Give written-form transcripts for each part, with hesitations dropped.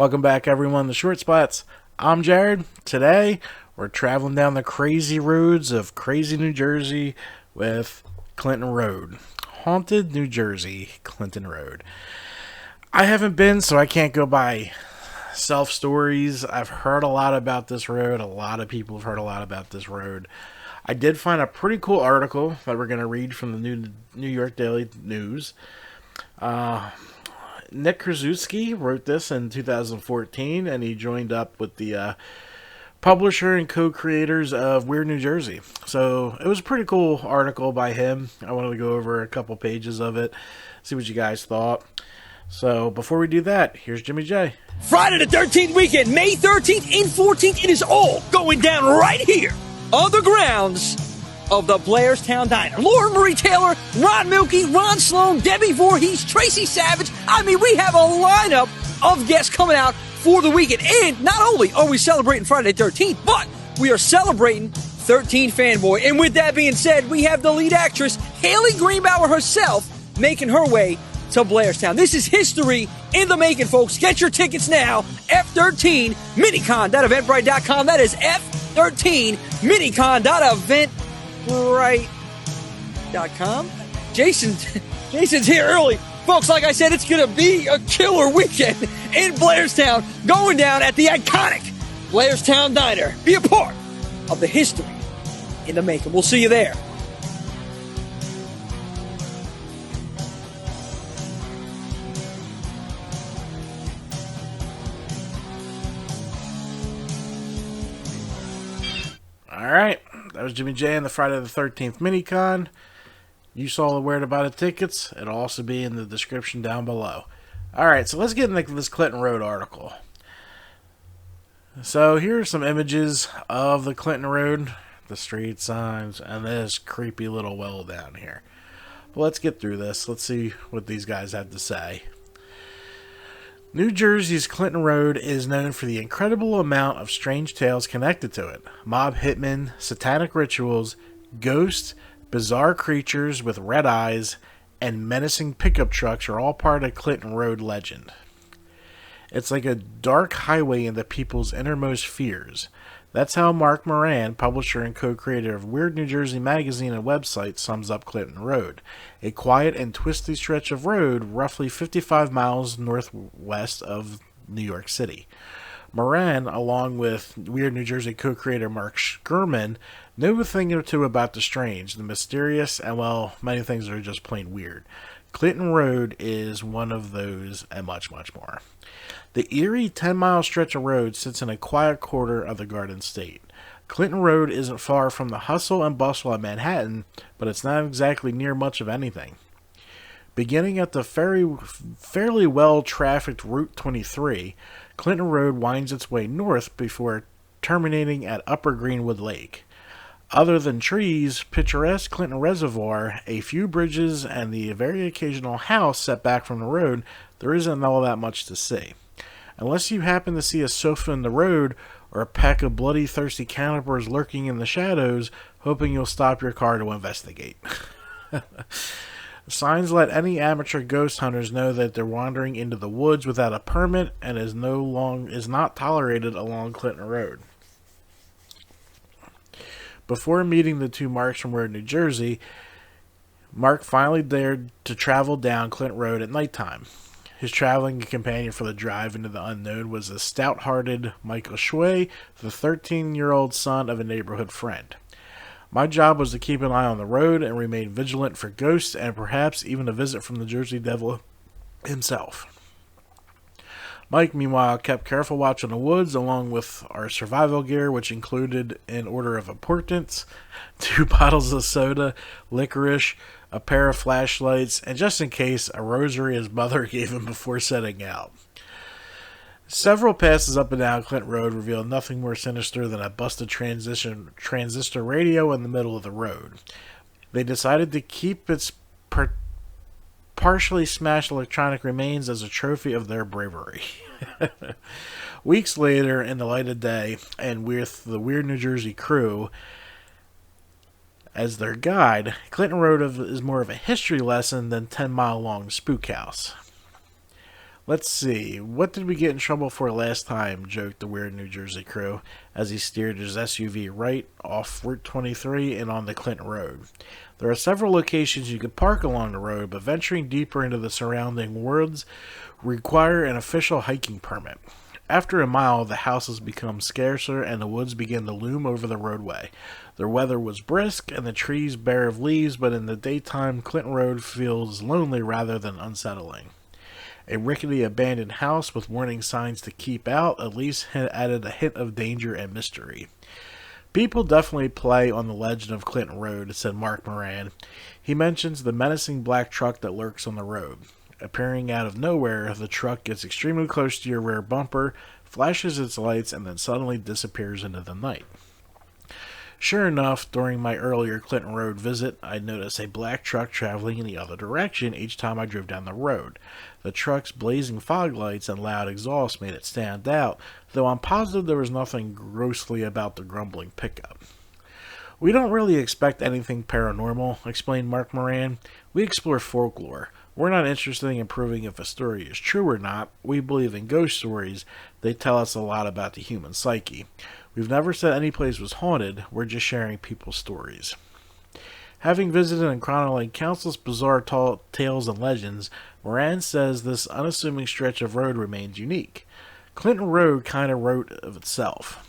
Welcome back, everyone, to Short Spots. I'm Jared. Today, we're traveling down the crazy roads of crazy New Jersey with Clinton Road. Haunted New Jersey, Clinton Road. I haven't been, so I can't go by self-stories. I've heard a lot about this road. A lot of people have heard a lot about this road. I did find a pretty cool article that we're going to read from the New York Daily News. Nick Krasuski wrote this in 2014, and he joined up with the publisher and co-creators of Weird New Jersey. So it was a pretty cool article by him. I wanted to go over a couple pages of it, see what you guys thought. So before we do that, here's Jimmy J. Friday the 13th weekend, May 13th and 14th, it is all going down right here on the grounds of the Blairstown Diner. Lauren Marie Taylor, Ron Milkey, Ron Sloan, Debbie Voorhees, Tracy Savage. I mean, we have a lineup of guests coming out for the weekend. And not only are we celebrating Friday the 13th, but we are celebrating 13 Fanboy. And with that being said, we have the lead actress, Haley Greenbauer herself, making her way to Blairstown. This is history in the making, folks. Get your tickets now. F13 Minicon.eventbrite.com. That is F13 Minicon.eventbrite.com. Jason's here early. Folks, like I said, it's going to be a killer weekend in Blairstown, going down at the iconic Blairstown Diner. Be a part of the history in the making. We'll see you there. Alright, that was Jimmy J and the Friday the 13th Minicon. You saw the where to buy the tickets. It'll also be in the description down below. Alright, so let's get into this Clinton Road article. So here are some images of the Clinton Road, the street signs, and this creepy little well down here. But let's get through this. Let's see what these guys have to say. New Jersey's Clinton Road is known for the incredible amount of strange tales connected to it. Mob hitmen, satanic rituals, ghosts, bizarre creatures with red eyes, and menacing pickup trucks are all part of Clinton Road legend. It's like a dark highway into people's innermost fears. That's how Mark Moran, publisher and co-creator of Weird New Jersey magazine and website, sums up Clinton Road. A quiet and twisty stretch of road roughly 55 miles northwest of New York City. Moran, along with Weird New Jersey co-creator Mark Schurman, knew a thing or two about the strange, the mysterious, and, well, many things that are just plain weird. Clinton Road is one of those, and much, much more. The eerie 10-mile stretch of road sits in a quiet quarter of the Garden State. Clinton Road isn't far from the hustle and bustle of Manhattan, but it's not exactly near much of anything. Beginning at the fairly well-trafficked Route 23, Clinton Road winds its way north before terminating at Upper Greenwood Lake. Other than trees, picturesque Clinton Reservoir, a few bridges, and the very occasional house set back from the road, there isn't all that much to see. Unless you happen to see a sofa in the road or a pack of bloody, thirsty cannibals lurking in the shadows, hoping you'll stop your car to investigate. Signs let any amateur ghost hunters know that they're wandering into the woods without a permit and is not tolerated along Clinton Road. Before meeting the two Marks from Weird New Jersey, Mark finally dared to travel down Clinton Road at nighttime. His traveling companion for the drive into the unknown was the stout-hearted Michael Shway, the 13-year-old son of a neighborhood friend. My job was to keep an eye on the road and remain vigilant for ghosts and perhaps even a visit from the Jersey Devil himself. Mike, meanwhile, kept careful watch on the woods along with our survival gear, which included, in order of importance, 2 bottles of soda, licorice, a pair of flashlights, and just in case, a rosary his mother gave him before setting out. Several passes up and down Clinton Road revealed nothing more sinister than a busted transistor radio in the middle of the road. They decided to keep its partially smashed electronic remains as a trophy of their bravery. Weeks later, in the light of day, and with the Weird New Jersey crew as their guide, Clinton Road is more of a history lesson than 10-mile-long spook house. Let's see, what did we get in trouble for last time? Joked the weird New Jersey crew as he steered his SUV right off Route 23 and on the Clinton Road. There are several locations you could park along the road, but venturing deeper into the surrounding woods require an official hiking permit. After a mile, the houses become scarcer and the woods begin to loom over the roadway. The weather was brisk and the trees bare of leaves, but in the daytime, Clinton Road feels lonely rather than unsettling. A rickety abandoned house with warning signs to keep out at least added a hint of danger and mystery. People definitely play on the legend of Clinton Road, said Mark Moran. He mentions the menacing black truck that lurks on the road. Appearing out of nowhere, the truck gets extremely close to your rear bumper, flashes its lights, and then suddenly disappears into the night. Sure enough, during my earlier Clinton Road visit, I noticed a black truck traveling in the other direction each time I drove down the road. The truck's blazing fog lights and loud exhaust made it stand out, though I'm positive there was nothing grossly about the grumbling pickup. We don't really expect anything paranormal, explained Mark Moran. We explore folklore. We're not interested in proving if a story is true or not. We believe in ghost stories. They tell us a lot about the human psyche. We've never said any place was haunted. We're just sharing people's stories. Having visited and chronicled countless bizarre tales and legends, Moran says this unassuming stretch of road remains unique. Clinton Road kind of wrote of itself.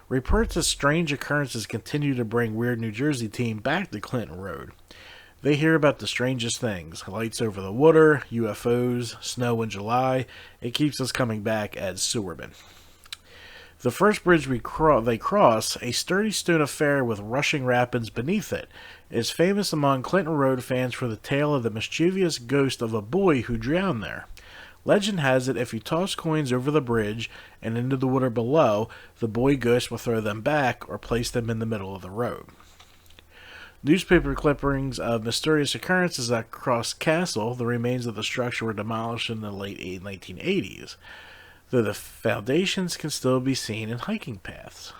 Reports of strange occurrences continue to bring Weird New Jersey team back to Clinton Road. They hear about the strangest things, lights over the water, UFOs, snow in July. It keeps us coming back, adds Sewerman. The first bridge they cross, a sturdy stone affair with rushing rapids beneath it, is famous among Clinton Road fans for the tale of the mischievous ghost of a boy who drowned there. Legend has it if you toss coins over the bridge and into the water below, the boy ghost will throw them back or place them in the middle of the road. Newspaper clippings of mysterious occurrences at Cross Castle, the remains of the structure were demolished in the late 1980s. Though the foundations can still be seen in hiking paths.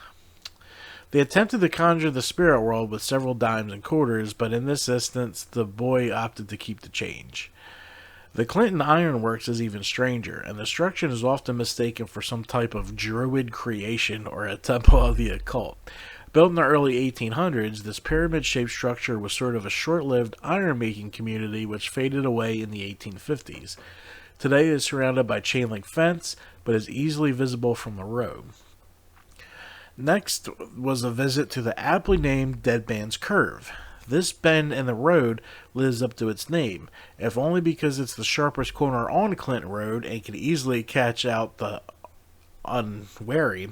They attempted to conjure the spirit world with several dimes and quarters, but in this instance, the boy opted to keep the change. The Clinton Ironworks is even stranger, and the structure is often mistaken for some type of druid creation or a temple of the occult. Built in the early 1800s, this pyramid-shaped structure was sort of a short-lived iron-making community which faded away in the 1850s. Today it is surrounded by chain-link fence, but is easily visible from the road. Next was a visit to the aptly named Dead Man's Curve. This bend in the road lives up to its name, if only because it's the sharpest corner on Clinton Road and can easily catch out the unwary.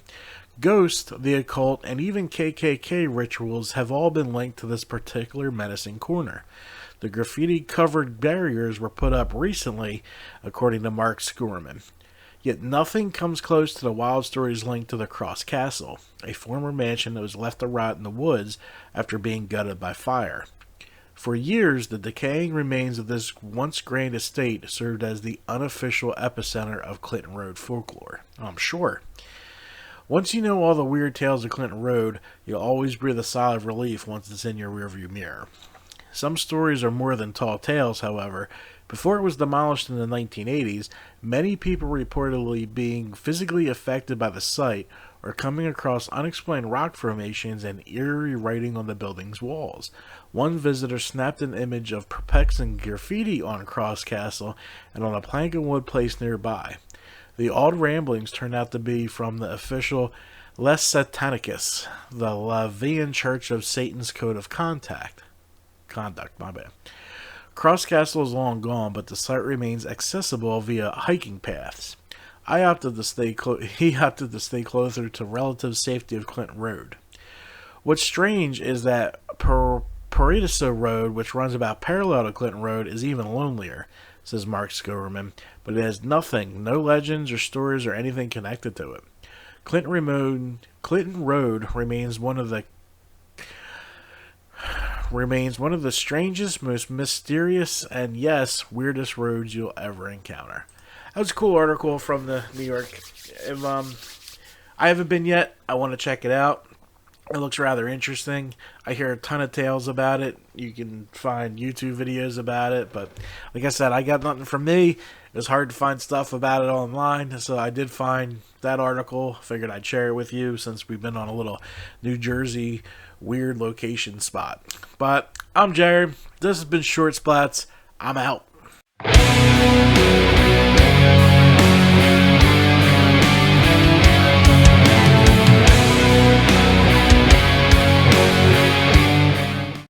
Ghosts, the occult, and even KKK rituals have all been linked to this particular menacing corner. The graffiti-covered barriers were put up recently, according to Mark Skurman. Yet nothing comes close to the wild stories linked to the Cross Castle, a former mansion that was left to rot in the woods after being gutted by fire. For years, the decaying remains of this once grand estate served as the unofficial epicenter of Clinton Road folklore. I'm sure. Once you know all the weird tales of Clinton Road, you'll always breathe a sigh of relief once it's in your rearview mirror. Some stories are more than tall tales, however. Before it was demolished in the 1980s, many people reportedly being physically affected by the site or coming across unexplained rock formations and eerie writing on the building's walls. One visitor snapped an image of perplexing graffiti on Cross Castle and on a plank of wood placed nearby. The odd ramblings turned out to be from the official Les Satanicus, the Lavian Church of Satan's Code of Conduct. Cross Castle is long gone, but the site remains accessible via hiking paths. He opted to stay closer to relative safety of Clinton Road. What's strange is that Paradiso Road, which runs about parallel to Clinton Road, is even lonelier, says Mark Skurman, but it has nothing, no legends or stories or anything connected to it. Clinton Road remains one of the strangest, most mysterious, and yes, weirdest roads you'll ever encounter. That was a cool article from the New York. If, I haven't been yet. I want to check it out. It looks rather interesting. I hear a ton of tales about it. You can find YouTube videos about it, but like I said, I got nothing from me. It was hard to find stuff about it online, so I did find that article. Figured I'd share it with you since we've been on a little New Jersey weird location spot. But I'm Jared. This has been Short Splats. I'm out.